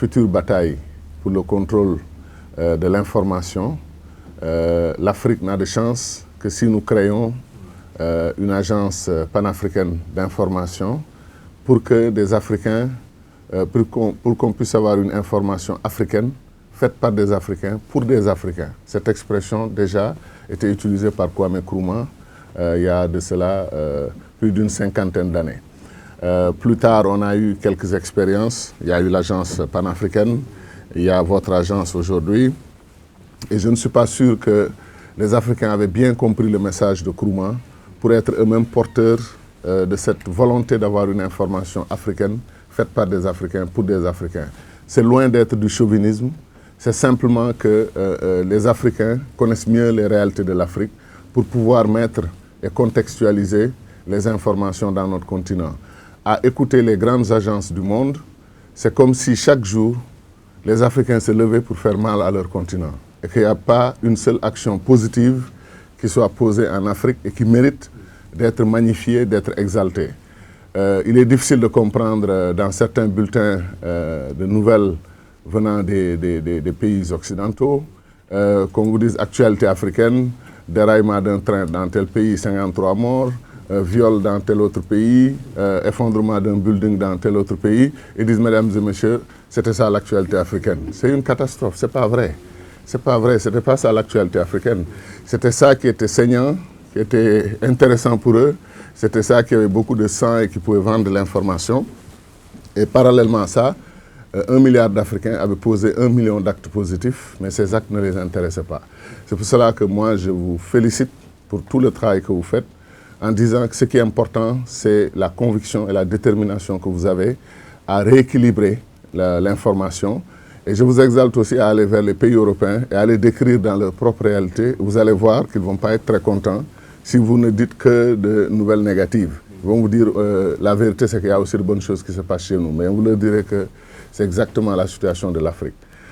future bataille pour le contrôle de l'information, l'Afrique n'a de chance que si nous créons une agence panafricaine d'information pour que des Africains, pour qu'on puisse avoir une information africaine faite par des Africains pour des Africains. Cette expression déjà était utilisée par Kwame Nkrumah il y a de cela plus d'une cinquantaine d'années. Plus tard, on a eu quelques expériences. Il y a eu l'agence panafricaine, il y a votre agence aujourd'hui. Et je ne suis pas sûr que les Africains avaient bien compris le message de Nkrumah pour être eux-mêmes porteurs de cette volonté d'avoir une information africaine faite par des Africains pour des Africains. C'est loin d'être du chauvinisme, c'est simplement que les Africains connaissent mieux les réalités de l'Afrique pour pouvoir mettre et contextualiser les informations dans notre continent. À écouter les grandes agences du monde, c'est comme si chaque jour, les Africains se levaient pour faire mal à leur continent. Et qu'il n'y a pas une seule action positive qui soit posée en Afrique et qui mérite d'être magnifiée, d'être exaltée. Il est difficile de comprendre dans certains bulletins de nouvelles venant des pays occidentaux, qu'on vous dise actualité africaine, déraillement d'un train dans tel pays, 53 morts, viol dans tel autre pays, effondrement d'un building dans tel autre pays, et disent, mesdames et messieurs, c'était ça l'actualité africaine. C'est une catastrophe, c'est pas vrai. C'est pas vrai, c'était pas ça l'actualité africaine. C'était ça qui était saignant, qui était intéressant pour eux. C'était ça qui avait beaucoup de sang et qui pouvait vendre de l'information. Et parallèlement à ça, 1 milliard d'Africains avaient posé 1 million d'actes positifs, mais ces actes ne les intéressaient pas. C'est pour cela que moi, je vous félicite pour tout le travail que vous faites, en disant que ce qui est important, c'est la conviction et la détermination que vous avez à rééquilibrer l'information. Et je vous exalte aussi à aller vers les pays européens et à les décrire dans leur propre réalité. Vous allez voir qu'ils ne vont pas être très contents si vous ne dites que de nouvelles négatives. Ils vont vous dire la vérité, c'est qu'il y a aussi de bonnes choses qui se passent chez nous. Mais vous leur direz que c'est exactement la situation de l'Afrique.